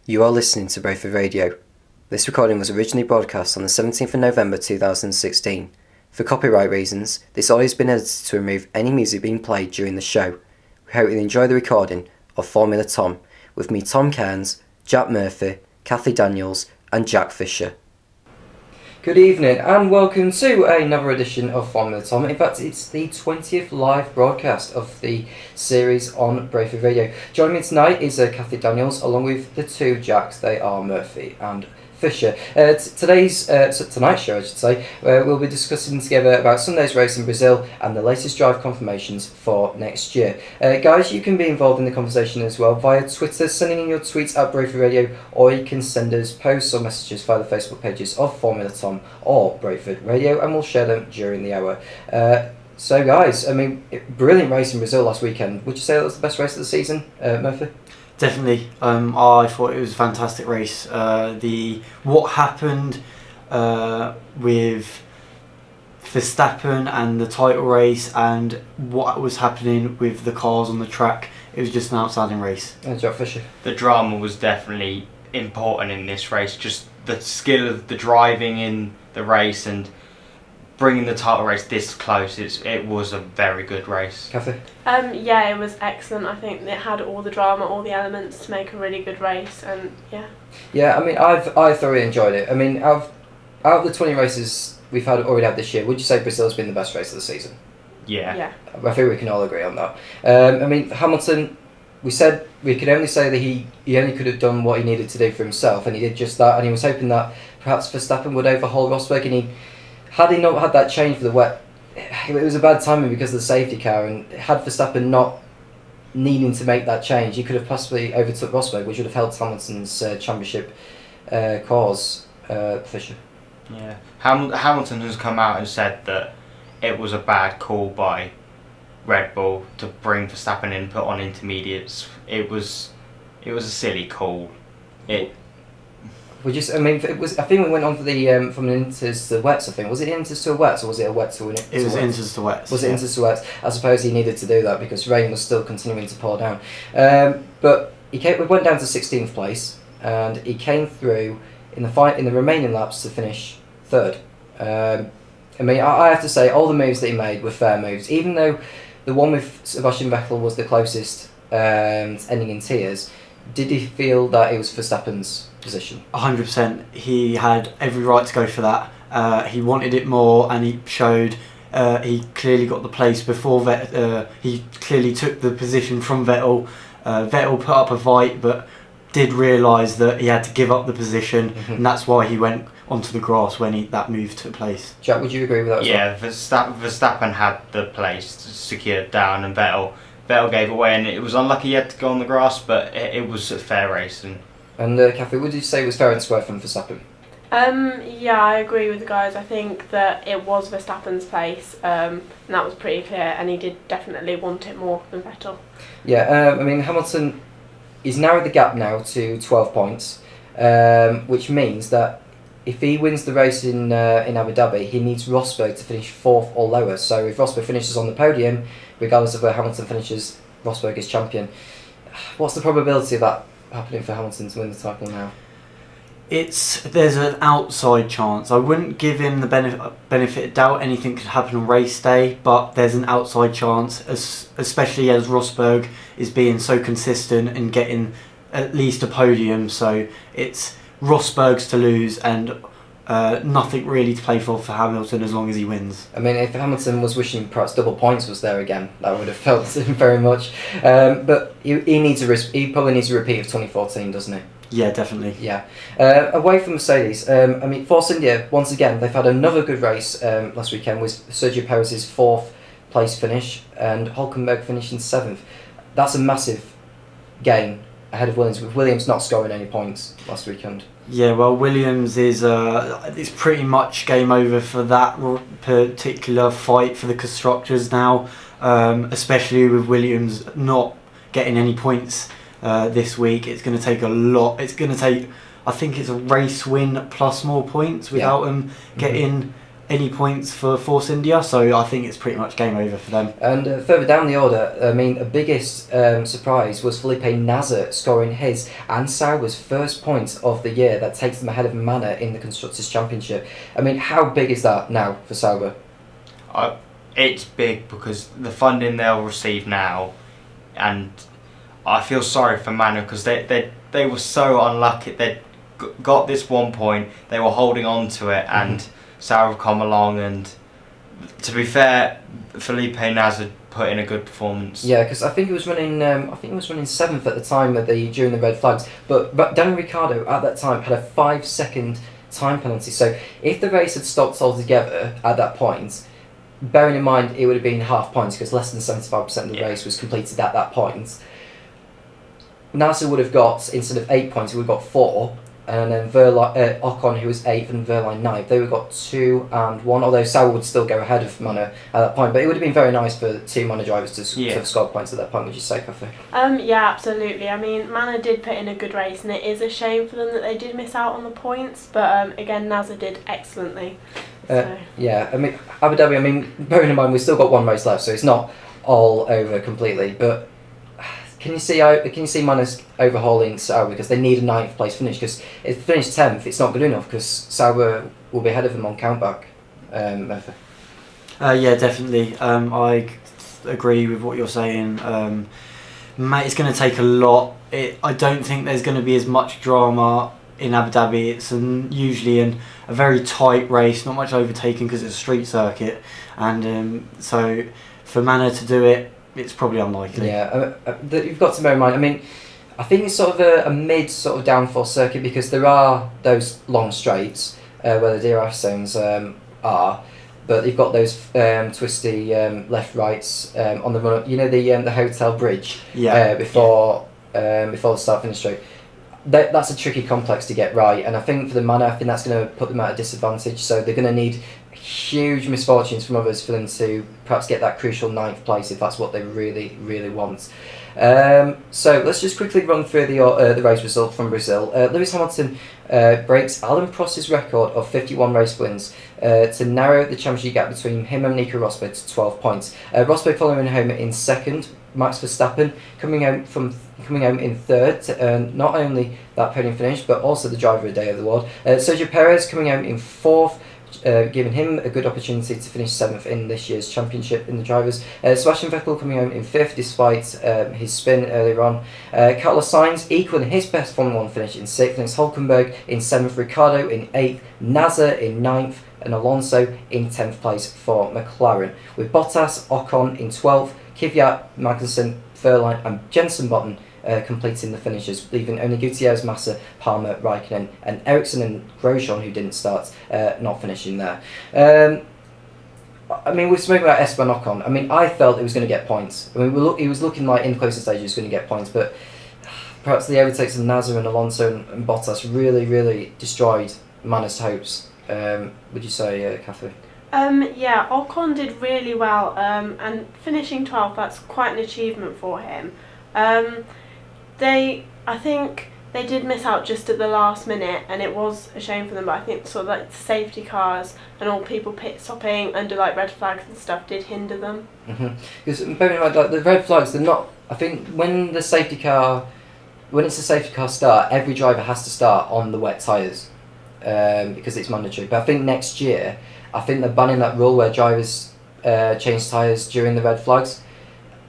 You are listening to Brayford Radio. This recording was originally broadcast on the 17th of November 2016. For copyright reasons, this audio has been edited to remove any music being played during the show. We hope you enjoy the recording of Formula Tom, with me Tom Cairns, Jack Murphy, Kathy Daniels and Jack Fisher. Good evening and welcome to another edition of Formula Tom. In fact, it's the 20th live broadcast of the series on Brayford Radio. Joining me tonight is Kathy Daniels along with the two Jacks. They are Murphy and Fisher. Tonight's show, I should say, we'll be discussing together about Sunday's race in Brazil and the latest drive confirmations for next year. Guys, you can be involved in the conversation as well via Twitter, sending in your tweets at Brayford Radio, or you can send us posts or messages via the Facebook pages of Formula Tom or Brayford Radio, and we'll share them during the hour. So guys, brilliant race in Brazil last weekend. Would you say that was the best race of the season, Murphy? Definitely. I thought it was a fantastic race. What happened with Verstappen and the title race and what was happening with the cars on the track, it was just an outstanding race. Jack Fisher. The drama was definitely important in this race. Just the skill of the driving in the race and bringing the title race this close, it was a very good race. Kathy? Yeah, it was excellent. I think it had all the drama, all the elements to make a really good race, and yeah. Yeah, I thoroughly enjoyed it. Out of the 20 races we've already had this year, would you say Brazil's been the best race of the season? Yeah. I think we can all agree on that. Hamilton, we could only say that he only could have done what he needed to do for himself, and he did just that, and he was hoping that perhaps Verstappen would overhaul Rosberg, and had he not had that change for the wet, it was a bad timing because of the safety car, and had Verstappen not needing to make that change, he could have possibly overtook Rosberg, which would have helped Hamilton's championship cause. Fisher? Yeah. Hamilton has come out and said that it was a bad call by Red Bull to bring Verstappen in, put on intermediates. It was a silly call. I think we went on for the from the inters to the wets. I think was it inters to a wets, or was it a wet to an? It was inters to wets. Was it inters to wets? I suppose he needed to do that because rain was still continuing to pour down. But we went down to 16th place, and he came through in the remaining laps to finish third. I have to say all the moves that he made were fair moves, even though the one with Sebastian Vettel was the closest, ending in tears. Did he feel that it was Verstappen's position? 100%. He had every right to go for that. He wanted it more, and he showed. He clearly got the place before Vettel. He clearly took the position from Vettel. Vettel put up a fight, but did realise that he had to give up the position, and that's why he went onto the grass when that move took place. Jack, would you agree with that as well? Verstappen had the place secured down, and Vettel gave away, and it was unlucky he had to go on the grass, but it was a fair race. And Kathy, would you say it was fair and square from Verstappen? Yeah, I agree with the guys. I think that it was Verstappen's place, and that was pretty clear, and he did definitely want it more than Vettel. Yeah, Hamilton is narrowed the gap now to 12 points, which means that if he wins the race in Abu Dhabi, he needs Rosberg to finish 4th or lower. So if Rosberg finishes on the podium, regardless of where Hamilton finishes, Rosberg is champion. What's the probability of that happening for Hamilton to win the title now? There's an outside chance. I wouldn't give him the benefit of doubt. Anything could happen on race day, but there's an outside chance, especially as Rosberg is being so consistent and getting at least a podium. So it's Rosberg's to lose, and nothing really to play for Hamilton as long as he wins. If Hamilton was wishing perhaps double points was there again, that would have helped him very much. But he probably needs a repeat of 2014, doesn't he? Yeah, definitely. Yeah. Away from Mercedes, Force India, once again, they've had another good race last weekend with Sergio Perez's 4th place finish and Hülkenberg finishing 7th. That's a massive gain ahead of Williams, with Williams not scoring any points last weekend. Yeah, well, Williams is it's pretty much game over for that particular fight for the constructors now, especially with Williams not getting any points this week. It's going to take a lot. It's going to take, I think it's a race win plus more points without them getting any points for Force India, so I think it's pretty much game over for them. And further down the order, I mean, the biggest surprise was Felipe Nasr scoring his and Sauber's first point of the year that takes them ahead of Manor in the Constructors' Championship. I mean, how big is that now for Sauber? It's big because the funding they'll receive now, and I feel sorry for Manor because they were so unlucky. They got this 1 point, they were holding on to it, and Sauber come along, and to be fair, Felipe Nasr put in a good performance. Yeah, because I think he was running. Seventh at the time during the red flags. But Daniel Ricciardo at that time had a 5-second time penalty. So if the race had stopped altogether at that point, bearing in mind it would have been half points because less than 75% of the race was completed at that point, Nasr would have got, instead of 8 points, he would have got 4. And then Ocon, who was 8th, and Verline 9th, they would have got 2 and 1, although Sauber would still go ahead of Manor at that point. But it would have been very nice for 2 Manor drivers to have scored points at that point, would you say, Kathy? Yeah, absolutely. I mean, Manor did put in a good race, and it is a shame for them that they did miss out on the points. But again, Nasr did excellently. Yeah, I mean, Abu Dhabi, I mean, bearing in mind we've still got 1 race left, so it's not all over completely. But Can you see Manors overhauling Sauber because they need a 9th place finish? Because if they finish 10th, it's not good enough because Sauber will be ahead of them on countback. Yeah, definitely. I agree with what you're saying. It's going to take a lot. I don't think there's going to be as much drama in Abu Dhabi. It's usually a very tight race, not much overtaking because it's a street circuit, and so for Manor to do it, it's probably unlikely. Yeah, you've got to bear in mind. I mean, I think it's sort of a mid sort of downforce circuit because there are those long straights where the DRS zones are, but you've got those twisty left rights on the run. You know the hotel bridge before the start finish straight. That's a tricky complex to get right, and I think for the Manor, I think that's going to put them at a disadvantage. So they're going to need huge misfortunes from others for them to perhaps get that crucial 9th place if that's what they really, really want. So let's just quickly run through the race result from Brazil. Lewis Hamilton breaks Alan Prost's record of 51 race wins to narrow the championship gap between him and Nico Rosberg to 12 points. Rosberg following home in second. Max Verstappen coming home in third to earn not only that podium finish but also the Driver of the Day award. Sergio Perez coming home in fourth, giving him a good opportunity to finish 7th in this year's championship in the drivers. Sebastian Vettel coming home in 5th despite his spin earlier on. Carlos Sainz equaling his best Formula 1 finish in 6th, and Hulkenberg in 7th, Ricciardo in 8th, Nasr in 9th, and Alonso in 10th place for McLaren, with Bottas, Ocon in 12th, Kvyat, Magnussen, Verline and Jenson Button completing the finishes, leaving only Gutierrez, Massa, Palmer, Raikkonen and Ericsson and Grosjean, who didn't start, not finishing there. I mean, we've spoken about Esteban Ocon. I mean, I felt it was going to get points. I mean, he was looking like in the closing stage he was going to get points, but perhaps the overtakes of Nasr and Alonso and Bottas really, really destroyed Manor's hopes. Would you say, Kathy? Yeah, Ocon did really well, and finishing 12th, that's quite an achievement for him. I think they did miss out just at the last minute, and it was a shame for them, but I think sort of like the safety cars and all people pit stopping under like red flags and stuff did hinder them. Because bearing in mind, like the red flags, they're not. I think when it's a safety car start, every driver has to start on the wet tyres because it's mandatory. But I think next year, I think they're banning that rule where drivers change tyres during the red flags.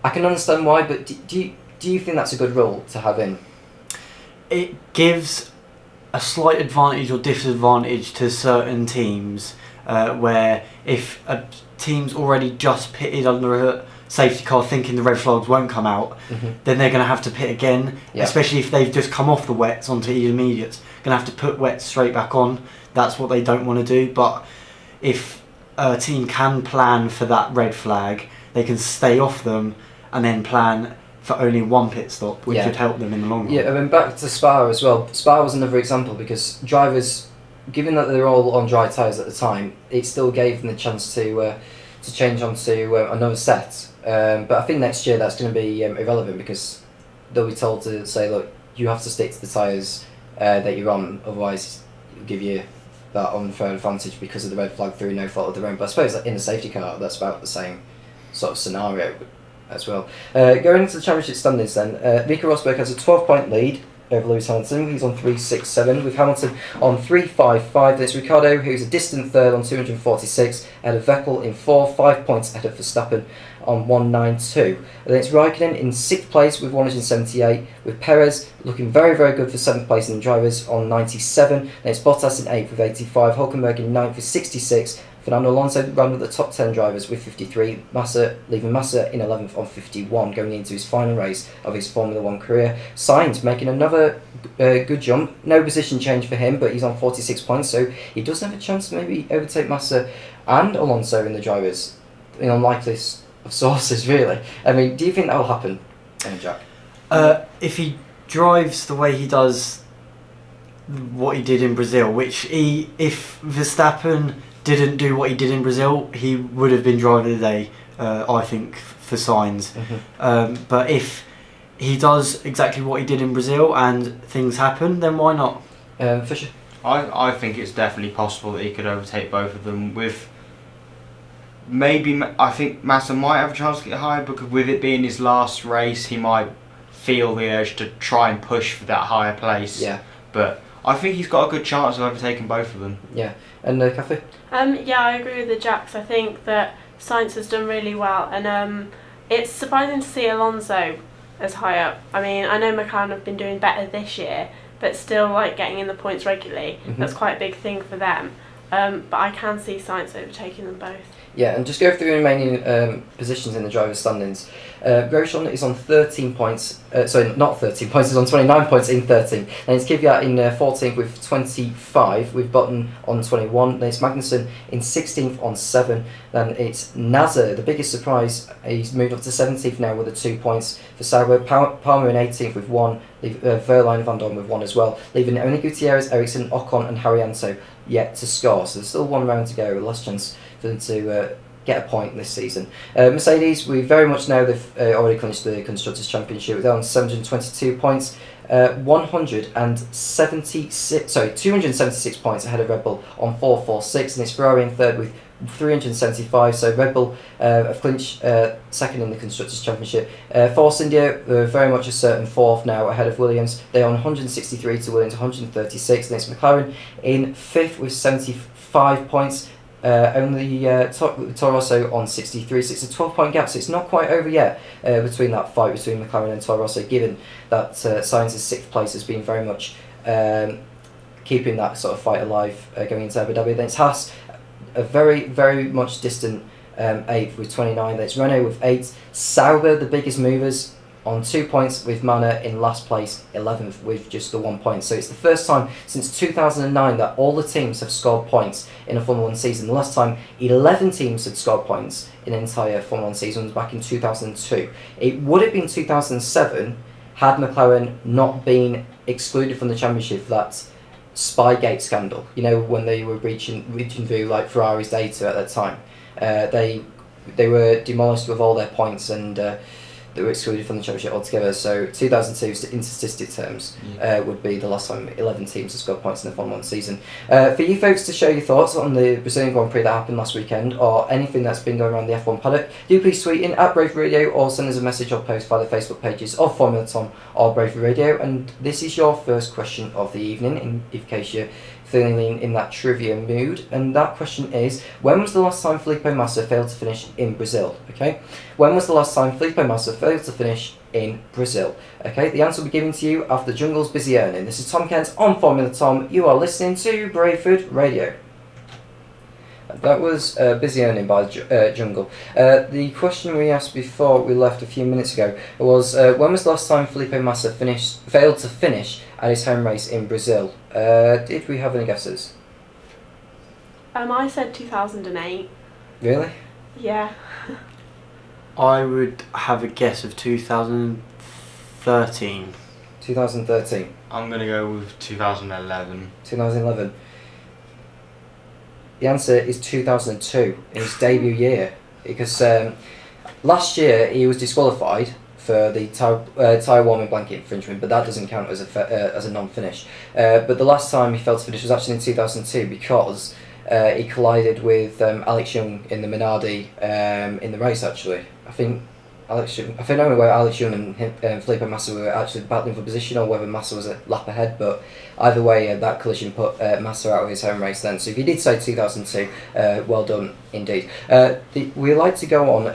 I can understand why, but do you think that's a good rule to have in? It gives a slight advantage or disadvantage to certain teams where if a team's already just pitted under a safety car thinking the red flags won't come out, then they're going to have to pit again, especially if they've just come off the wets onto intermediates. Going to have to put wets straight back on. That's what they don't want to do. But if a team can plan for that red flag, they can stay off them and then plan for only one pit stop, which would help them in the long run. Yeah, I mean, back to Spa as well. Spa was another example because drivers, given that they're all on dry tyres at the time, it still gave them the chance to change onto another set. But I think next year that's going to be irrelevant because they'll be told to say, look, you have to stick to the tyres that you're on, otherwise it'll give you that unfair advantage because of the red flag through no fault of their own. But I suppose that in a safety car, that's about the same sort of scenario as well. Going into the championship standings then, Nico Rosberg has a 12-point lead over Lewis Hamilton. He's on 367, with Hamilton on 355. There's Ricciardo, who's a distant third on 246, ahead of Vettel in 4, 5 points ahead of Verstappen on 192. And then it's Raikkonen in 6th place with 178, with Perez looking very, very good for 7th place in the drivers on 97. Then it's Bottas in 8th with 85, Hülkenberg in 9th with 66, Fernando Alonso round with the top 10 drivers with 53, Massa leaving Massa in 11th on 51, going into his final race of his Formula 1 career. Sainz making another good jump, no position change for him, but he's on 46 points, so he does have a chance to maybe overtake Massa and Alonso in the drivers, in unlikeliest of sources, really. I mean, do you think that will happen, Jack? If he drives the way he does what he did in Brazil, if Verstappen didn't do what he did in Brazil, he would have been driver of the day, I think, for Sainz. Mm-hmm. But if he does exactly what he did in Brazil and things happen, then why not? Fisher? I think it's definitely possible that he could overtake both of them. With maybe, I think Massa might have a chance to get higher, because with it being his last race, he might feel the urge to try and push for that higher place. Yeah. But I think he's got a good chance of overtaking both of them. Yeah. And Kathy? Yeah, I agree with the Jacks. I think that Sainz has done really well, and it's surprising to see Alonso as high up. I mean, I know McLaren have been doing better this year, but still, like, getting in the points regularly, that's quite a big thing for them. But I can see Sainz overtaking them both. Yeah, and just go through the remaining positions in the driver's standings. Grosjean is on 13 points. Sorry, not 13 points. He's on 29 points in 13. And it's Kvyat in 14th with 25, with Button on 21. Then it's Magnussen in 16th on 7. Then it's Nasser, the biggest surprise. He's moved up to 17th now with 2 points for Sauber. Palmer in 18th with 1. Verline and Van Dorn with 1 as well. Leaving only Gutierrez, Ericsson, Ocon and Haryanto yet to score. So there's still one round to go. Last chance for them to get a point this season. Mercedes, we very much know they've already clinched the Constructors' Championship. They're on 722 points, 276 points ahead of Red Bull on 446, and it's Ferrari in third with 375. So Red Bull have clinched second in the Constructors' Championship. Force India, very much a certain fourth now ahead of Williams. They're on 163 to Williams 136. And it's McLaren in fifth with 75 points. Only Toro Rosso on 63, so it's a 12-point gap, so it's not quite over yet between that fight between McLaren and Toro Rosso, given that Sainz's 6th place has been very much keeping that sort of fight alive going into Abu Dhabi. Then it's Haas, a very, very much distant 8th with 29. Then it's Renault with 8. Sauber, the biggest movers, on 2 points, with Manor in last place, 11th with just the 1 point. So it's the first time since 2009 that all the teams have scored points in a Formula 1 season. The last time 11 teams had scored points in an entire Formula 1 season was back in 2002. It would have been 2007 had McLaren not been excluded from the championship for that Spygate scandal. You know, when they were reaching through like Ferrari's data at that time. They were demolished with all their points, and they were excluded from the championship altogether. So 2002, in statistic terms, would be the last time 11 teams have scored points in the Formula 1 season. For you folks to share your thoughts on the Brazilian Grand Prix that happened last weekend, or anything that's been going around the F1 paddock, do please tweet in at Brayford Radio, or send us a message or post via the Facebook pages of Formula Tom or Brayford Radio. And this is your first question of the evening, in case you're feeling in that trivia mood, and that question is: when was the last time Felipe Massa failed to finish in Brazil? Okay, when was the last time Felipe Massa failed to finish in Brazil? Okay, the answer will be given to you after the Jungle's Busy Earning. This is Tom Kent on Formula Tom. You are listening to Brayford Radio. That was Busy Earning by Jungle. The question we asked before we left a few minutes ago was: when was the last time Felipe Massa failed to finish at his home race in Brazil? Did we have any guesses? I said 2008. Really? Yeah. I would have a guess of 2013. 2013. I'm going to go with 2011. 2011. The answer is 2002, in his debut year, because last year he was disqualified for the tyre warming blanket infringement, but that doesn't count as a non-finish. But the last time he failed to finish was actually in 2002 because he collided with Alex Young in the Minardi in the race. Actually, I think I don't know whether Alex Young and Felipe Massa were actually battling for position or whether Massa was a lap ahead, but either way, that collision put Massa out of his home race then. So if you did say 2002, well done indeed. We like to go on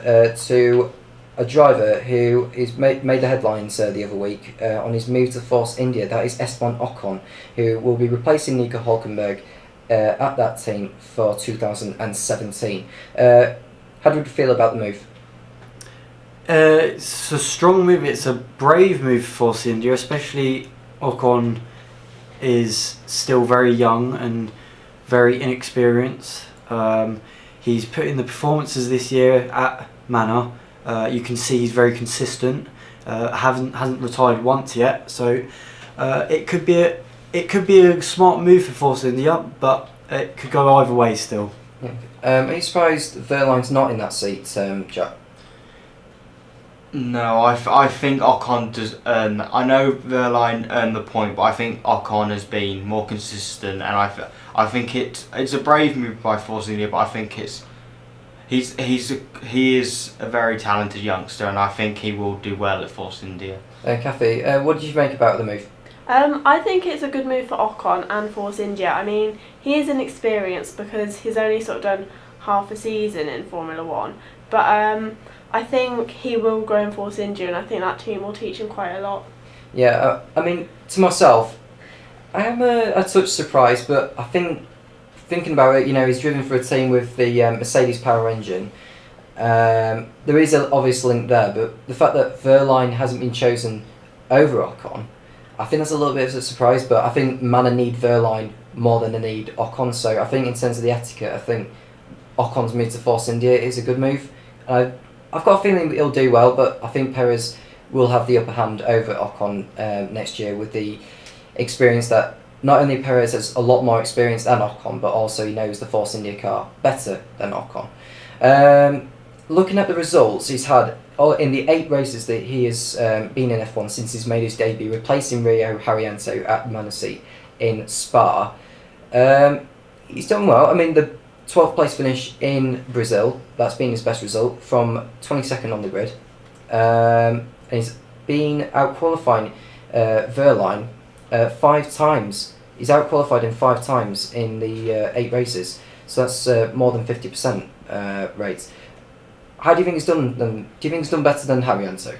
to a driver who is made the headlines the other week on his move to Force India. That is Esteban Ocon, who will be replacing Nico Hülkenberg at that team for 2017. How do you feel about the move? It's a strong move. It's a brave move for Force India, especially Ocon is still very young and very inexperienced. He's put in the performances this year at Manor. You can see he's very consistent. Hasn't retired once yet, so it could be a smart move for Force India, but it could go either way still. Yeah. Are you surprised Verline's not in that seat, Jack? No, I think Ocon does earn. I know Verline earned the point, but I think Ocon has been more consistent, and I think it's a brave move by Force India, but I think he is a very talented youngster, and I think he will do well at Force India. Kathy, what did you make about the move? I think it's a good move for Ocon and Force India. I mean, he is inexperienced because he's only sort of done half a season in Formula One, but I think he will grow in Force India, and I think that team will teach him quite a lot. Yeah, I mean, to myself, I am a touch surprised, but I think, thinking about it, he's driven for a team with the Mercedes power engine. There is an obvious link there, but the fact that Verline hasn't been chosen over Ocon, I think that's a little bit of a surprise, but I think Manor need Verline more than they need Ocon, so I think in terms of the etiquette, I think Ocon's move to Force India is a good move. I've got a feeling he'll do well, but I think Perez will have the upper hand over Ocon next year with the experience that not only Perez has a lot more experience than Ocon, but also he knows the Force India car better than Ocon. Looking at the results he's had in the 8 races that he has been in F1 since he's made his debut, replacing Rio Haryanto at Manassi in Spa, he's done well. I mean, the 12th place finish in Brazil, that's been his best result from 22nd on the grid. And he's been out-qualifying Verline 5 times. He's out-qualified him 5 times in the 8 races, so that's more than 50% rate. How do you think he's done? Do you think he's done better than Haryanto?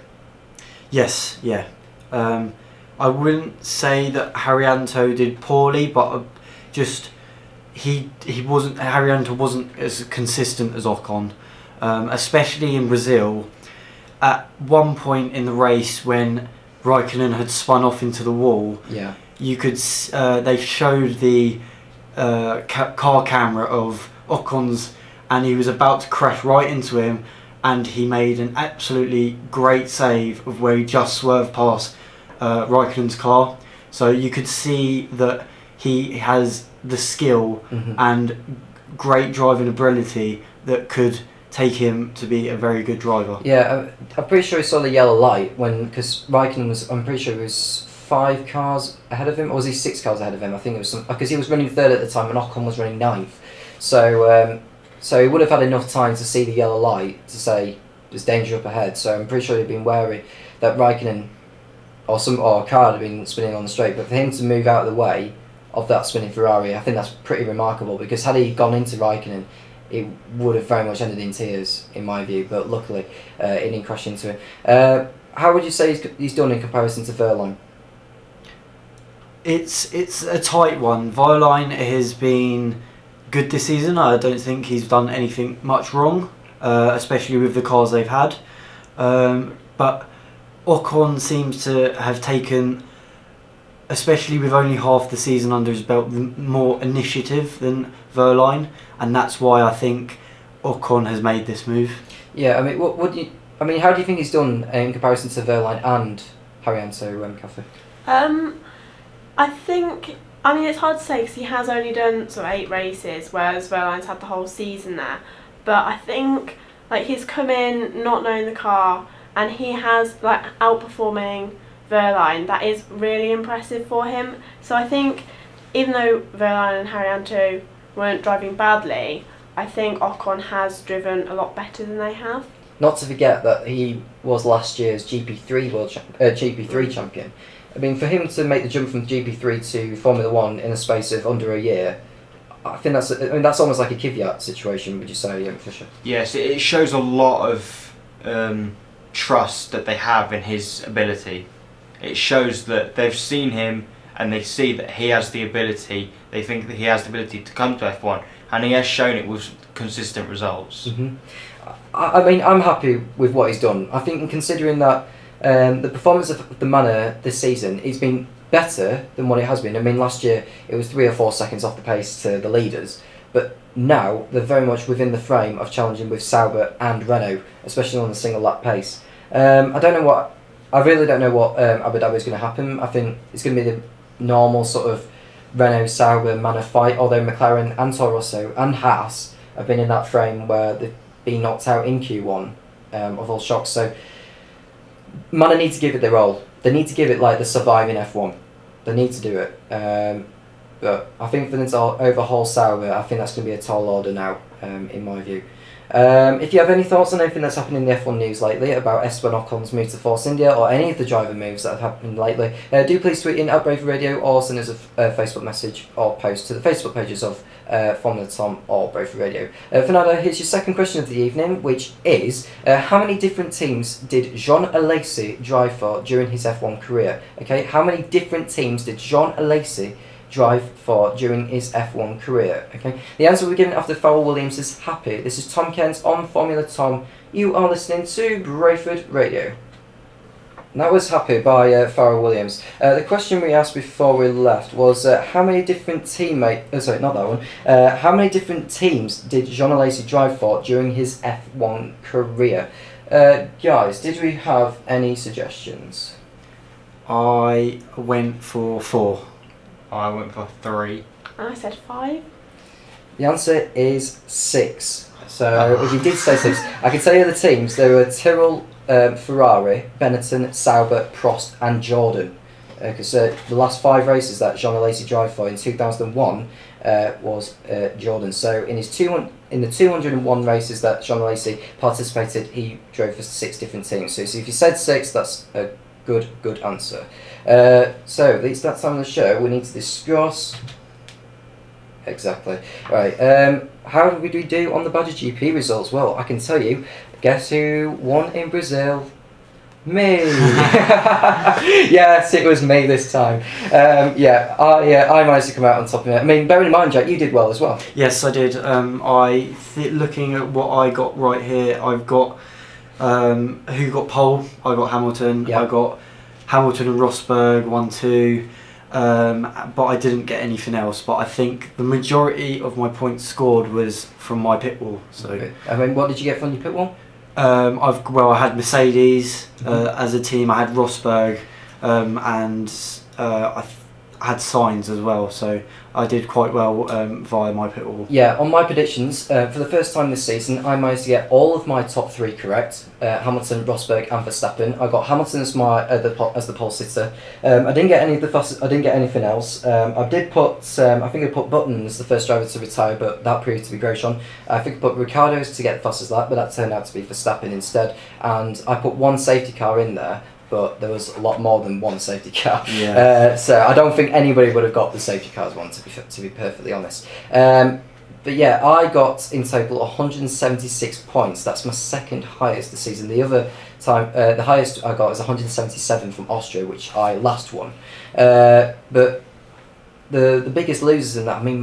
Yes, yeah. I wouldn't say that Haryanto did poorly, but just Haryanto wasn't as consistent as Ocon, especially in Brazil. At one point in the race, when Raikkonen had spun off into the wall, yeah, you could they showed the car camera of Ocon's, and he was about to crash right into him, and he made an absolutely great save of where he just swerved past Raikkonen's car. So you could see that he has the skill and great driving ability that could take him to be a very good driver. Yeah, I'm pretty sure he saw the yellow light because Raikkonen was, I'm pretty sure he was 5 cars ahead of him, or was he 6 cars ahead of him? I think it was because he was running 3rd at the time and Ocon was running 9th. So he would have had enough time to see the yellow light to say there's danger up ahead. So I'm pretty sure he'd been wary that Raikkonen or a car had been spinning on the straight. But for him to move out of the way of that spinning Ferrari, I think that's pretty remarkable, because had he gone into Raikkonen, it would have very much ended in tears, in my view. But luckily, he didn't crash into him. How would you say he's done in comparison to Verline? It's a tight one. Verline has been good this season. I don't think he's done anything much wrong, especially with the cars they've had. But Ocon seems to have taken, especially with only half the season under his belt, more initiative than Verline, and that's why I think Ocon has made this move. Yeah, I mean, how do you think he's done in comparison to Verline and Haryanto, Kathy? I mean, it's hard to say because he has only done sort of 8 races, whereas Verline's had the whole season there. But I think he's come in not knowing the car, and he has like outperforming Verline. That is really impressive for him. So I think even though Verline and Haryanto weren't driving badly, I think Ocon has driven a lot better than they have. Not to forget that he was last year's GP3 champion. I mean, for him to make the jump from GP3 to Formula 1 in a space of under a year, I think that's almost like a Kvyat situation, would you say, Fisher? Yes, it shows a lot of trust that they have in his ability. It shows that they've seen him and they see that he has the ability, they think that he has the ability to come to F1, and he has shown it with consistent results. Mm-hmm. I mean, I'm happy with what he's done. I think considering that the performance of the Manor this season, he's been better than what it has been. I mean, last year it was 3 or 4 seconds off the pace to the leaders, but now they're very much within the frame of challenging with Sauber and Renault, especially on the single lap pace. I really don't know what Abu Dhabi is going to happen. I think it's going to be the normal sort of Renault, Sauber, Manor fight, although McLaren and Toro Rosso and Haas have been in that frame where they've been knocked out in Q1 of all shocks. So Manor need to give it their all. They need to give it like the surviving F1. They need to do it. But I think for them to overhaul Sauber, I think that's going to be a tall order now, in my view. If you have any thoughts on anything that's happened in the F1 news lately about Esteban Ocon's move to Force India or any of the driver moves that have happened lately, do please tweet in at Brayford Radio or send us a Facebook message or post to the Facebook pages of Formula Tom or Brayford Radio. Fernando, here's your second question of the evening, which is how many different teams did Jean Alesi drive for during his F1 career? Okay, how many different teams did Jean Alesi drive for during his F1 career? Okay, the answer we're given after Farrell Williams is happy. This is Tom Kent on Formula Tom. You are listening to Brayford Radio. And that was Happy by Farrell Williams. The question we asked before we left was how many different how many different teams did Jean Alesi drive for during his F1 career? Guys, did we have any suggestions? I went for 4. I went for 3. And I said 5. The answer is 6. So if you did say 6, I can tell you the teams. There were Tyrrell, Ferrari, Benetton, Sauber, Prost and Jordan. Because the last 5 races that Jean Alesi drove for in 2001 was Jordan. So in the 201 races that Jean Alesi participated, he drove for 6 different teams. So if you said 6, that's a good answer. So it's that time of the show. We need to discuss. Exactly. Right. How did we do on the Badger GP results? Well, I can tell you. Guess who won in Brazil? Me. Yes, it was me this time. I managed to come out on top of it. I mean, bearing in mind, Jack, you did well as well. Yes, I did. Looking at what I got right here, I've got who got pole. I got Hamilton. Yep. I got Hamilton and Rosberg 1-2. But I didn't get anything else. But I think the majority of my points scored was from my pit wall. So I mean, what did you get from your pit wall? I had Mercedes as a team. I had Rosberg, and I had Sainz as well. So I did quite well via my pit wall. Yeah, on my predictions, for the first time this season, I managed to get all of my top 3 correct. Hamilton, Rosberg, and Verstappen. I got Hamilton as the pole sitter. I didn't get any of the I didn't get anything else. I did put. I think I put Button as the first driver to retire, but that proved to be Grosjean. I think I put Ricciardo to get the fastest lap, but that turned out to be Verstappen instead. And I put 1 safety car in there, but there was a lot more than 1 safety car. Yeah. So I don't think anybody would have got the safety cars one, to be perfectly honest. But yeah, I got in total 176 points. That's my second highest this season. The other time, the highest I got was 177 from Austria, which I last won. But the biggest losers in that, I mean,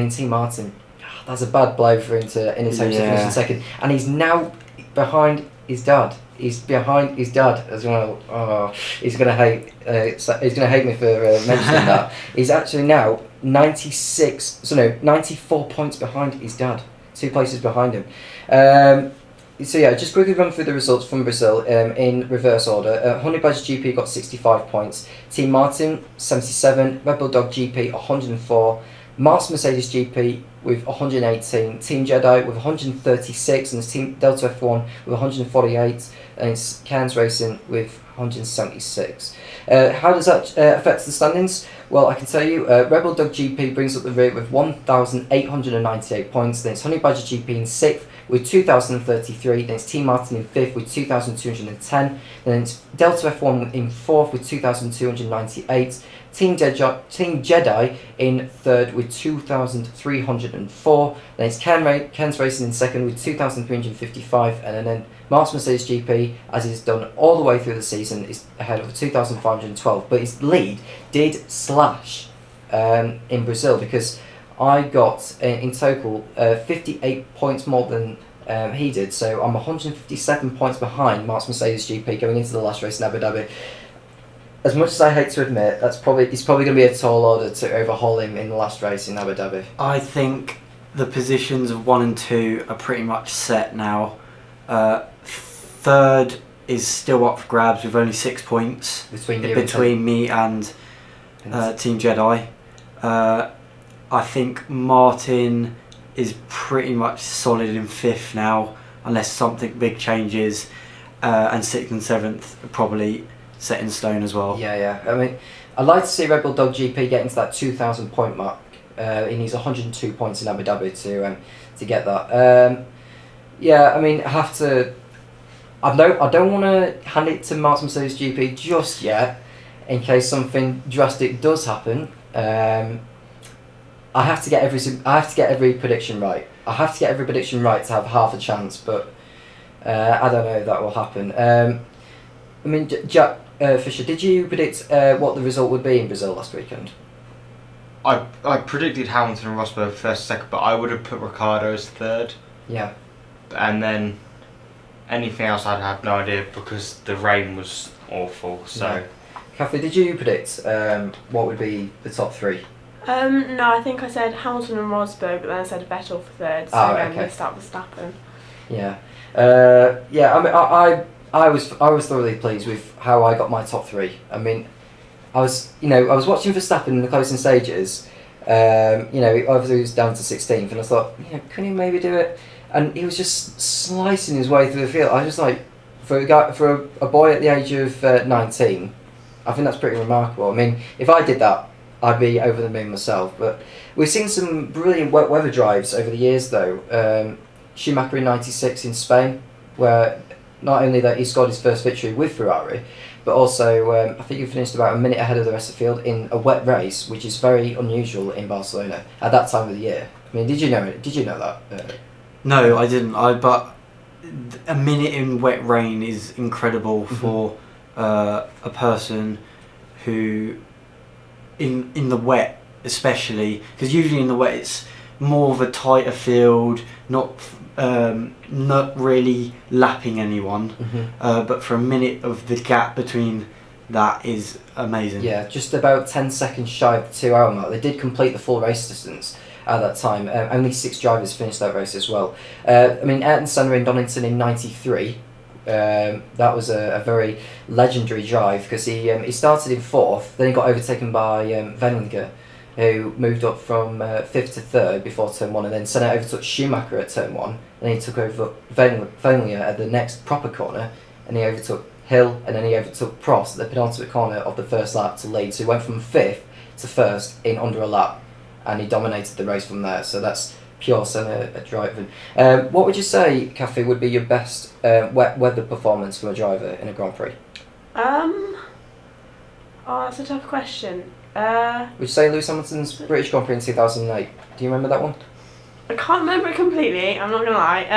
Team Martin, that's a bad blow for him in his hopes of finishing second. And he's now behind his dad. He's behind his dad as well. Oh, he's gonna hate. He's gonna hate me for mentioning that. He's actually now 94 points behind his dad. 2 places behind him. So yeah, just quickly run through the results from Brazil in reverse order. Honey Badger GP got 65 points. Team Martin 77. Red Bull Dog GP 104. Mars Mercedes GP with 118, Team Jedi with 136, and it's Team Delta F1 with 148, and it's Cairns Racing with 176. How does that affect the standings? Well, I can tell you, Red Bull Dog GP brings up the rear with 1,898 points, then it's Honey Badger GP in 6th with 2,033, then it's Team Martin in 5th with 2,210, then it's Delta F1 in 4th with 2,298, Team Jedi in 3rd with 2,304, then it's Cairns Racing in 2nd with 2,355, and then Mars Mercedes GP, as he's done all the way through the season, is ahead of 2,512, but his lead did slash in Brazil, because I got in total 58 points more than he did, so I'm 157 points behind Mars Mercedes GP going into the last race in Abu Dhabi. As much as I hate to admit, it's probably going to be a tall order to overhaul him in the last race in Abu Dhabi. I think the positions of 1 and 2 are pretty much set now. 3rd is still up for grabs with only 6 points between me and Team Jedi. I think Martin is pretty much solid in 5th now, unless something big changes, and 6th and 7th are probably set in stone as well. Yeah. I mean, I'd like to see Red Bull Dog GP getting to that 2,000 point mark. He needs 102 points in Abu Dhabi to get that. I mean, I don't want to hand it to Mars Mercedes GP just yet, in case something drastic does happen. I have to get every prediction right. I have to get every prediction right to have half a chance, but I don't know if that will happen. I mean, Jack Fisher, did you predict what the result would be in Brazil last weekend? I predicted Hamilton and Rosberg first, second, but I would have put Ricciardo as 3rd. Yeah. And then anything else I'd have no idea, because the rain was awful. So, yeah. Kathy, did you predict what would be the top 3? No, I think I said Hamilton and Rosberg, but then I said Vettel for 3rd, so then we start with Verstappen. Yeah. I mean, I was thoroughly pleased with how I got my top 3. I mean, I was watching Verstappen in the closing stages. Obviously he was down to 16th, and I thought, can he maybe do it? And he was just slicing his way through the field. I was just like, for a boy at the age of 19, I think that's pretty remarkable. I mean, if I did that, I'd be over the moon myself. But we've seen some brilliant wet weather drives over the years, though. Schumacher in '96 in Spain, where not only that he scored his first victory with Ferrari, but also I think he finished about a minute ahead of the rest of the field in a wet race, which is very unusual in Barcelona at that time of the year. I mean, did you know it? Did you know that? No, I didn't. But a minute in wet rain is incredible for a person who, in the wet especially, because usually in the wet it's more of a tighter field, not really lapping anyone, but for a minute of the gap between that is amazing. Yeah, just about 10 seconds shy of the 2 hour mark. They did complete the full race distance at that time. Only 6 drivers finished that race as well. I mean, Ayrton Senna in Donington in '93, that was a very legendary drive, because he started in 4th, then he got overtaken by Wendlinger, who moved up from 5th to 3rd before turn 1, and then Senna overtook Schumacher at turn 1, and then he took over Wendlinger at the next proper corner, and he overtook Hill, and then he overtook Prost at the penultimate corner of the first lap to lead. So he went from 5th to 1st in under a lap, and he dominated the race from there. So that's pure Senna driving. What would you say, Kathy, would be your best wet weather performance from a driver in a Grand Prix? That's a tough question. Would you say Lewis Hamilton's British Grand Prix in 2008? Do you remember that one? I can't remember it completely, I'm not going to lie.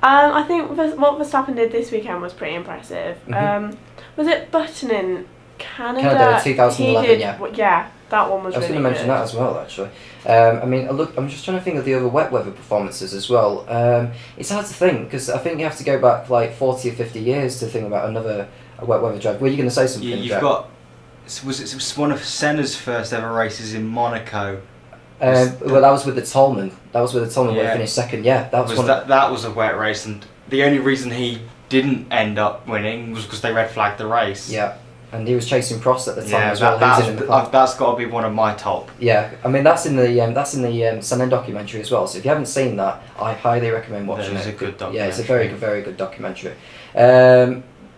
I think what Verstappen did this weekend was pretty impressive. Was it Button in Canada? 2011, Yeah, that one was really good. I was going to mention that as well, actually. I mean, I'm just trying to think of the other wet weather performances as well. It's hard to think, because I think you have to go back like 40 or 50 years to think about another wet weather drive. Were you going to say something? You've got... it was one of Senna's first ever races in Monaco. Well, that was with the Tolman. Where he finished 2nd. Yeah, that was a wet race, and the only reason he didn't end up winning was because they red flagged the race. Yeah. and he was chasing Prost at the time Yeah, as well. He was in the car. that's got to be one of my top. Yeah, I mean that's in the Senna documentary as well. So if you haven't seen that, I highly recommend watching it. It's a good documentary. Yeah, it's a very good documentary.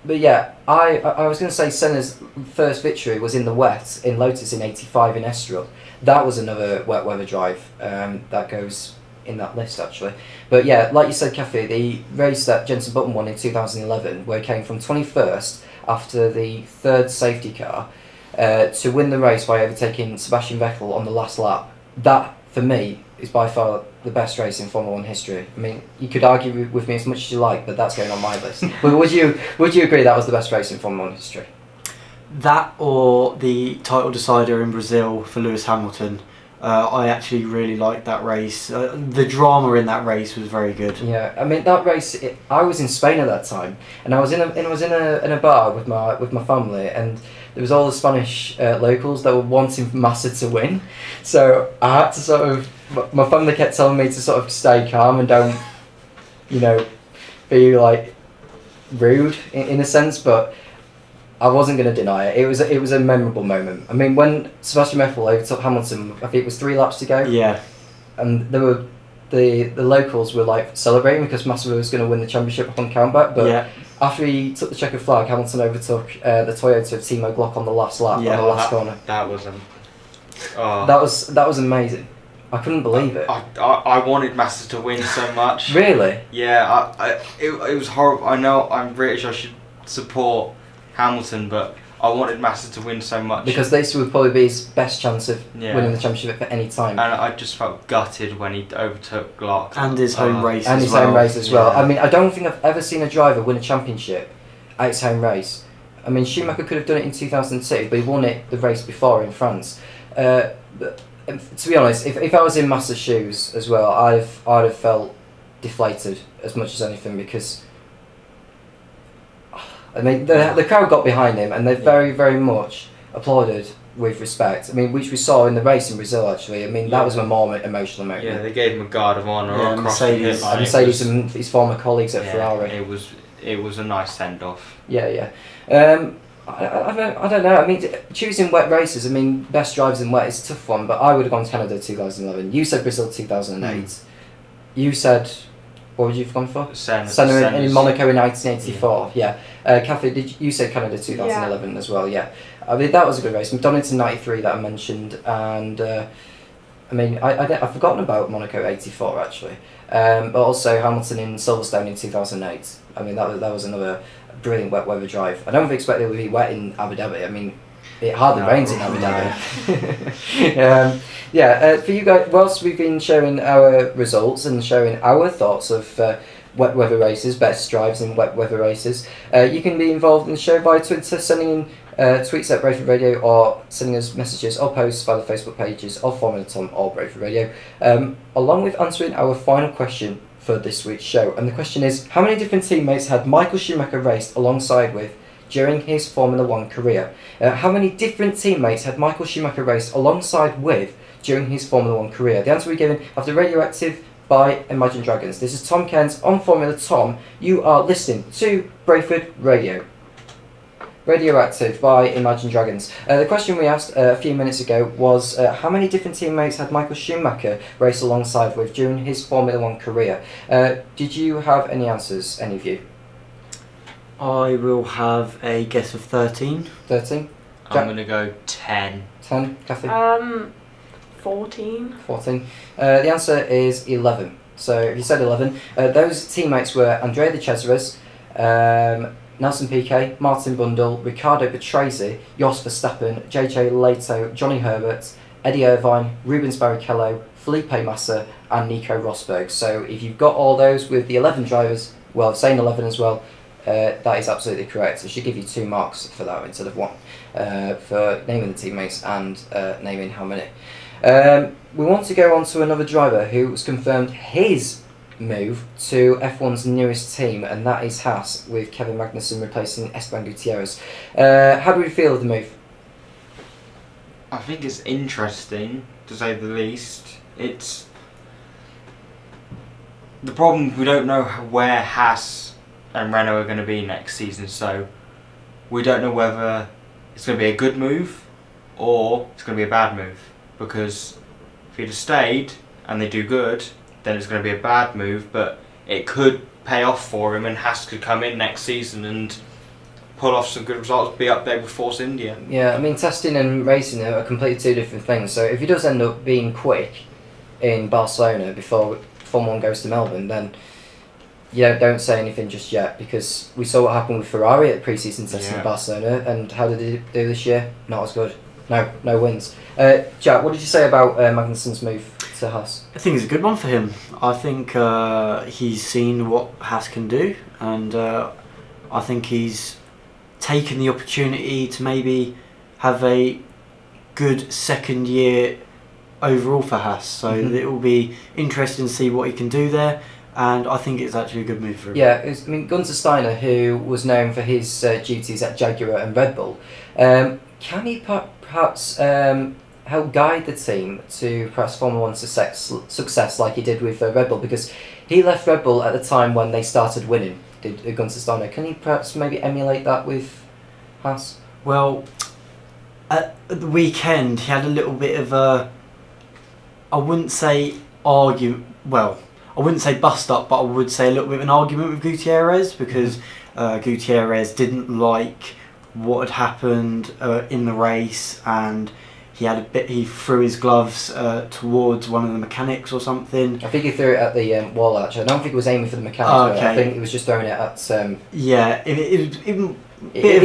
But yeah, I was going to say Senna's first victory was in the wet in Lotus in '85 in Estoril. That was another wet weather drive that goes in that list actually. But yeah, like you said, Kathy, the race that Jenson Button won in 2011, where he came from 21st after the third safety car to win the race by overtaking Sebastian Vettel on the last lap. That, for me, is by far the best race in Formula 1 history. I mean, you could argue with me as much as you like, but that's going on my list. But would you agree that was the best race in Formula 1 history? That or the title decider in Brazil for Lewis Hamilton. I actually really liked that race. The drama in that race was very good. Yeah, I mean that race. I was in Spain at that time, and I was in a bar with my family, and there was all the Spanish locals that were wanting Massa to win. So I had to sort of. My family kept telling me to sort of stay calm and don't, be like rude in a sense, but I wasn't going to deny it. It was a memorable moment. I mean, when Sebastian Vettel overtook Hamilton, I think it was 3 laps to go. Yeah. And there were the locals were like celebrating because Massa was going to win the championship on countback. But after he took the checkered flag, Hamilton overtook the Toyota of Timo Glock on the last lap on the last corner. That was That was amazing. I couldn't believe it. I wanted Massa to win so much. Really? Yeah. It was horrible. I know I'm British. I should support Hamilton, but I wanted Massa to win so much because this would probably be his best chance of winning the championship at any time. And I just felt gutted when he overtook Glock and his home race and as his well. home race as well. I mean, I don't think I've ever seen a driver win a championship at his home race. I mean, Schumacher could have done it in 2002, but he won it the race before in France. But to be honest, if I was in Massa's shoes as well, I'd have felt deflated as much as anything because. I mean, the crowd got behind him and they very, very much applauded with respect. I mean, which we saw in the race in Brazil, actually. I mean, that was a more emotional moment. Yeah, they gave him a guard of honour across Mercedes. the pit line. Mercedes and his former colleagues at Ferrari. It was a nice send-off. Yeah. I don't know. I mean, choosing wet races, I mean, best drives in wet is a tough one, but I would have gone Canada 2011. You said Brazil 2008. You said... What would you have gone for? Senna in Monaco in 1984. Yeah. Kathy, you said Canada 2011 as well? Yeah. I mean that was a good race. Donington 93 that I mentioned, and I mean I've forgotten about Monaco 84 actually, but also Hamilton in Silverstone in 2008. I mean that was another brilliant wet weather drive. I don't expect it would be wet in Abu Dhabi. I mean. It hardly rains in Abu Dhabi. For you guys, whilst we've been showing our results and showing our thoughts of wet weather races, best drives in wet weather races, you can be involved in the show via Twitter, sending in tweets at Brayford Radio or sending us messages or posts via the Facebook pages of Formula Tom or Brayford Radio, along with answering our final question for this week's show. And the question is, how many different teammates had Michael Schumacher raced alongside with during his Formula 1 career? How many different teammates had Michael Schumacher raced alongside with during his Formula 1 career? The answer we're given after Radioactive by Imagine Dragons. This is Tom Kent on Formula Tom. You are listening to Brayford Radio. Radioactive by Imagine Dragons. The question we asked a few minutes ago was how many different teammates had Michael Schumacher raced alongside with during his Formula 1 career? Did you have any answers, any of you? I will have a guess of 13. 13? I'm going to go 10. 10, Kathy? 14. 14. The answer is 11. So if you said 11, those teammates were Andrea de Cesares, Nelson Piquet, Martin Bundle, Riccardo Patrese, Jos Verstappen, JJ Leto, Johnny Herbert, Eddie Irvine, Rubens Barrichello, Felipe Massa and Nico Rosberg. So if you've got all those with the 11 drivers, well, saying 11 as well, that is absolutely correct. I should give you 2 marks for that instead of 1 for naming the teammates and naming how many. We want to go on to another driver who has confirmed his move to F1's newest team, and that is Haas, with Kevin Magnussen replacing Esteban Gutierrez. How do we feel of the move? I think it's interesting, to say the least. It's the problem, we don't know where Haas and Renault are going to be next season, so we don't know whether it's going to be a good move or it's going to be a bad move. Because if he'd have stayed and they do good, then it's going to be a bad move, but it could pay off for him and Haas could come in next season and pull off some good results, be up there with Force India. Yeah, I mean, testing and racing are completely two different things. So if he does end up being quick in Barcelona before Formula 1 goes to Melbourne, then don't say anything just yet, because we saw what happened with Ferrari at pre-season testing in Barcelona, and how did they do this year? Not as good. No wins. Jack, what did you say about Magnussen's move to Haas? I think it's a good one for him. I think he's seen what Haas can do, and I think he's taken the opportunity to maybe have a good second year overall for Haas. So it will be interesting to see what he can do there, and I think it's actually a good move for him. Yeah, Gunther Steiner, who was known for his duties at Jaguar and Red Bull, can he perhaps help guide the team to perhaps Formula 1 success like he did with Red Bull? Because he left Red Bull at the time when they started winning, did Gunther Steiner. Can he perhaps maybe emulate that with Haas? Well, at the weekend he had a little bit of a, I wouldn't say bust up, but I would say a little bit of an argument with Gutierrez, because Gutierrez didn't like what had happened in the race, and he threw his gloves towards one of the mechanics or something. I think he threw it at the wall arch. I don't think he was aiming for the mechanics. But I think he was just throwing it at. It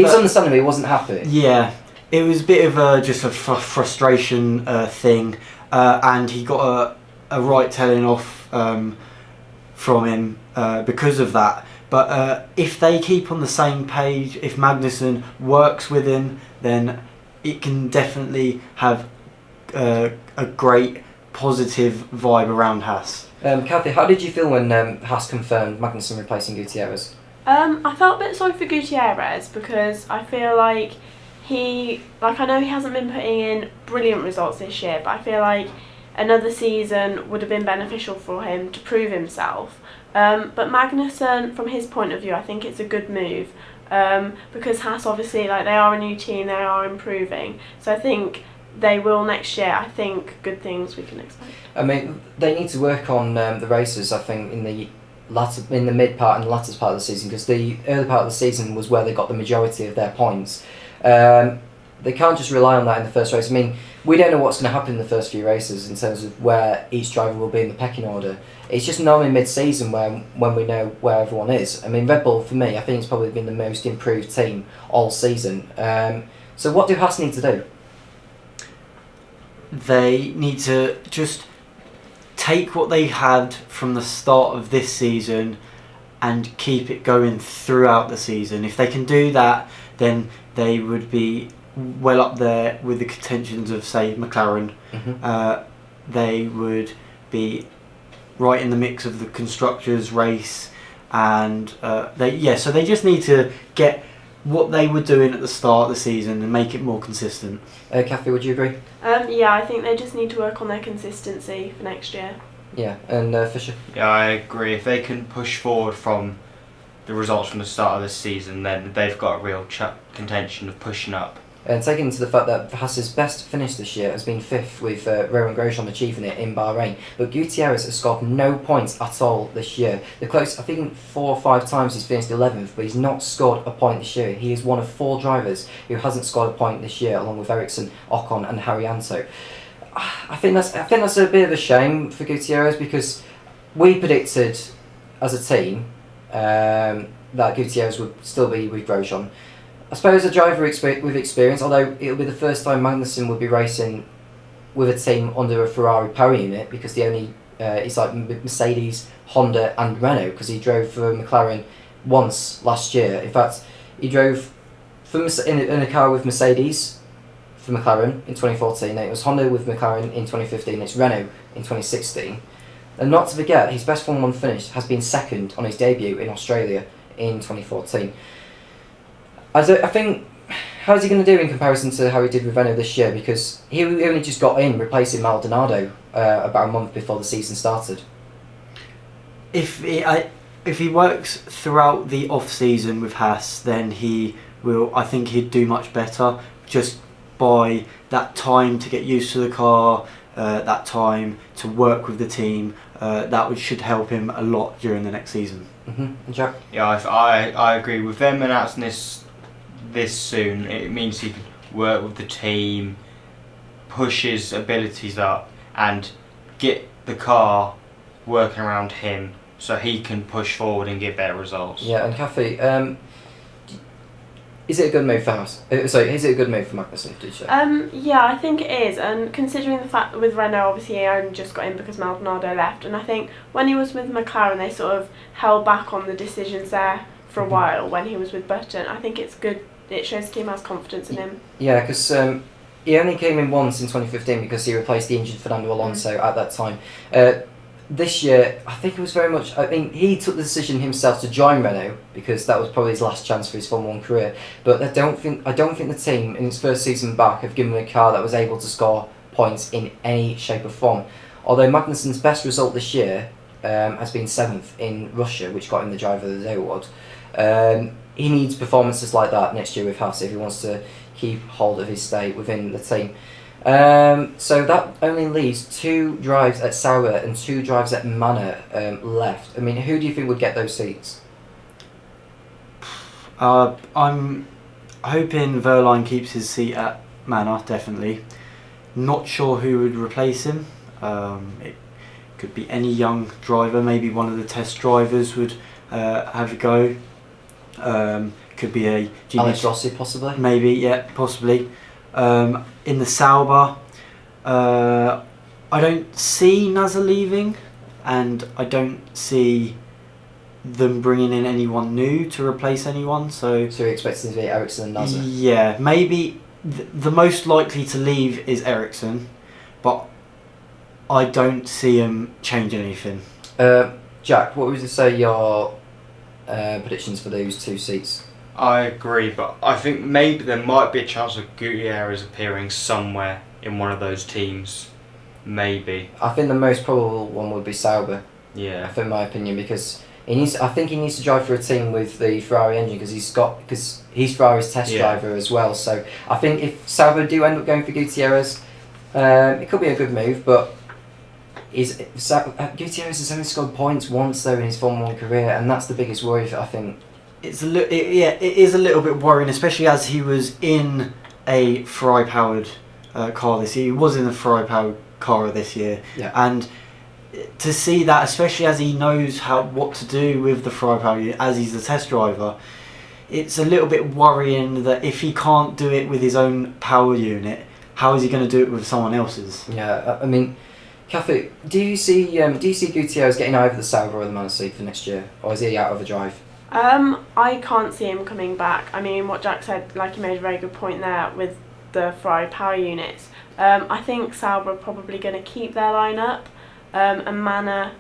was understandable. He wasn't happy. Yeah, it was a bit of just a frustration thing, and he got a right telling off from him because of that. But if they keep on the same page, if Magnussen works with him, then it can definitely have a great positive vibe around Haas. Kathy, how did you feel when Haas confirmed Magnussen replacing Gutierrez? I felt a bit sorry for Gutierrez, because I feel like I know he hasn't been putting in brilliant results this year, but I feel like another season would have been beneficial for him to prove himself. But Magnussen, from his point of view, I think it's a good move, because Haas, obviously, they are a new team, they are improving. So I think they will next year. I think good things we can expect. I mean, they need to work on the races, I think, in the mid part and the latter part of the season, because the early part of the season was where they got the majority of their points. They can't just rely on that in the first race. I mean, we don't know what's going to happen in the first few races in terms of where each driver will be in the pecking order. It's just normally mid-season when we know where everyone is. I mean, Red Bull, for me, I think it's probably been the most improved team all season. So what do Haas need to do? They need to just take what they had from the start of this season and keep it going throughout the season. If they can do that, then they would be well up there with the contentions of, say, McLaren. They would be right in the mix of the constructors' race, and so they just need to get what they were doing at the start of the season and make it more consistent. Kathy, would you agree? Yeah, I think they just need to work on their consistency for next year. Yeah, and Fisher? Yeah, I agree. If they can push forward from the results from the start of this season, then they've got a real contention of pushing up. And taking into the fact that Haas's best finish this year has been 5th, with Romain Grosjean achieving it in Bahrain. But Gutierrez has scored no points at all this year. The close, I think 4 or 5 times he's finished 11th, but he's not scored a point this year. He is one of 4 drivers who hasn't scored a point this year, along with Ericsson, Ocon and Haryanto. I think that's a bit of a shame for Gutierrez, because we predicted as a team that Gutierrez would still be with Grosjean. I suppose a driver with experience, although it'll be the first time Magnussen would be racing with a team under a Ferrari power unit, because the only it's like Mercedes, Honda and Renault, because he drove for McLaren once last year. In fact, he drove in a car with Mercedes for McLaren in 2014, it was Honda with McLaren in 2015, it's Renault in 2016. And not to forget, his best Formula 1 finish has been second on his debut in Australia in 2014. I think, how's he going to do in comparison to how he did with Renault this year? Because he only just got in, replacing Maldonado about a month before the season started. If he works throughout the off season with Haas, then I think he'd do much better, just by that time to get used to the car, that time to work with the team, should help him a lot during the next season. Mm-hmm. Jack? Yeah, I agree with them announcing this soon. It means he can work with the team, push his abilities up, and get the car working around him so he can push forward and get better results. Yeah, and Kathy, is it a good move for Haas? Is it a good move for Magnussen, did you say? Yeah, I think it is, and considering the fact that with Renault, obviously he only just got in because Maldonado left, and I think when he was with McLaren, they sort of held back on the decisions there for a while when he was with Button. I think it's good. It shows the team has confidence in him. Yeah, because he only came in once in 2015 because he replaced the injured Fernando Alonso at that time. This year, I think it was very much. I mean, he took the decision himself to join Renault because that was probably his last chance for his Formula 1 career. But I don't think the team in its first season back have given him a car that was able to score points in any shape or form. Although Magnussen's best result this year has been 7th in Russia, which got him the Driver of the Day award. He needs performances like that next year with Haas if he wants to keep hold of his stay within the team. So that only leaves 2 drives at Sauber and 2 drives at Manor left. I mean, who do you think would get those seats? I'm hoping Verline keeps his seat at Manor, definitely. Not sure who would replace him. It could be any young driver. Maybe one of the test drivers would have a go. Could be a Alex Rossi, possibly. Maybe, yeah, possibly. In the Sauber, I don't see Nasser leaving, and I don't see them bringing in anyone new to replace anyone. So you're expecting to be Ericsson and Nasser? Yeah, maybe the most likely to leave is Ericsson, but I don't see him changing anything. Jack, what would you say your predictions for those 2 seats? I agree, but I think maybe there might be a chance of Gutierrez appearing somewhere in one of those teams. Maybe. I think the most probable one would be Sauber. Yeah. In my opinion, because I think he needs to drive for a team with the Ferrari engine because he's Ferrari's test driver as well. So I think if Sauber do end up going for Gutierrez, it could be a good move. But Gutierrez has only scored points once though in his Formula 1 career, and that's the biggest worry. I think. It is a little bit worrying, especially as he was in a Ferrari-powered car this year. He was in the Ferrari-powered car this year, and to see that, especially as he knows what to do with the Ferrari-powered, as he's the test driver, it's a little bit worrying that if he can't do it with his own power unit, how is he going to do it with someone else's? Yeah, I mean, Kathy, do you see Gutierrez getting either the Sauber or the Manor seat for next year, or is he out of a drive? I can't see him coming back. I mean, what Jack said, he made a very good point there with the Ferrari power units. I think Sauber are probably going to keep their lineup, and Manor,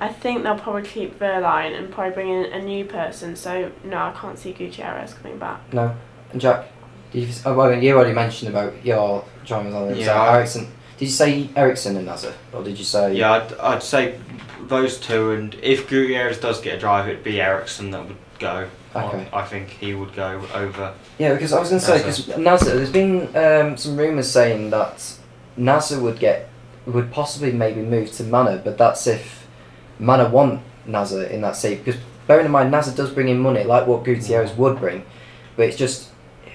I think they'll probably keep Verline and probably bring in a new person. So no, I can't see Gutierrez coming back. No, and Jack, you already mentioned about your drivers on the Ericsson. Did you say Ericsson and Nasser, or did you say? Yeah, I'd say those 2, and if Gutierrez does get a drive, it'd be Ericsson that would go. Okay. I think he would go over. Yeah, because I was going to say, because Nasser, there's been some rumours saying that Nasser would possibly maybe move to Manor, but that's if Manor want Nasser in that seat. Because bearing in mind, Nasser does bring in money, like what Gutierrez would bring, but it's just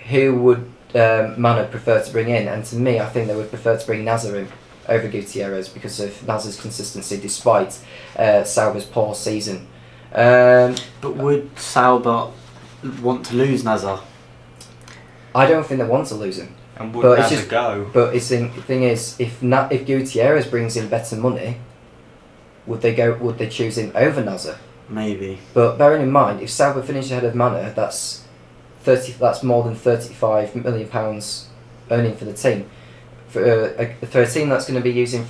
who would Manor prefer to bring in, and to me, I think they would prefer to bring Nasser in over Gutierrez because of Nasser's consistency despite Sauber's poor season. But would Sauber want to lose Nasser? I don't think they want to lose him. And would Nasser go? But the thing is, if Gutierrez brings in better money, would they choose him over Nasser? Maybe. But bearing in mind, if Sauber finish ahead of Manor, that's more than £35 million earning for the team. For a team that's going to be using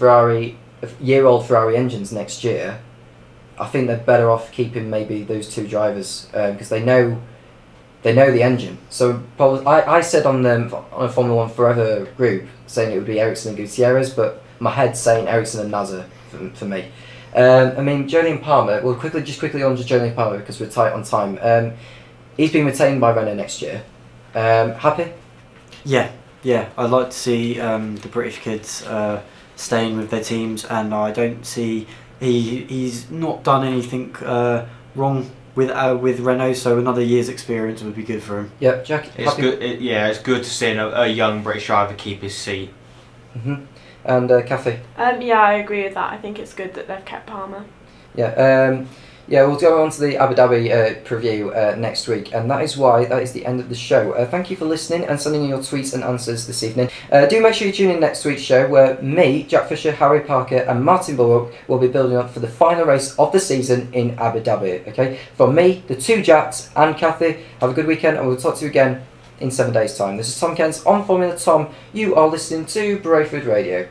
year-old Ferrari engines next year, I think they're better off keeping maybe those 2 drivers because they know the engine. So probably, I said on a Formula 1 Forever group saying it would be Ericsson and Gutierrez, but my head's saying Ericsson and Nasser for me. I mean, Julian Palmer. We'll quickly on to Julian Palmer because we're tight on time. He's been retained by Renault next year. Happy? Yeah, Yeah, I'd like to see the British kids staying with their teams, and I don't see he's not done anything wrong with Renault, so another year's experience would be good for him. Yeah, Jack. It's good. It's good to see a young British driver keep his seat. Mhm. And Kathy. Yeah, I agree with that. I think it's good that they've kept Palmer. Yeah. We'll go on to the Abu Dhabi preview next week, and that is the end of the show. Thank you for listening and sending in your tweets and answers this evening. Do make sure you tune in next week's show, where me, Jack Fisher, Harry Parker and Martin Bullock will be building up for the final race of the season in Abu Dhabi. Okay, from me, the two Jacks and Kathy, have a good weekend, and we'll talk to you again in 7 days' time. This is Tom Kent on Formula Tom. You are listening to Brayford Radio.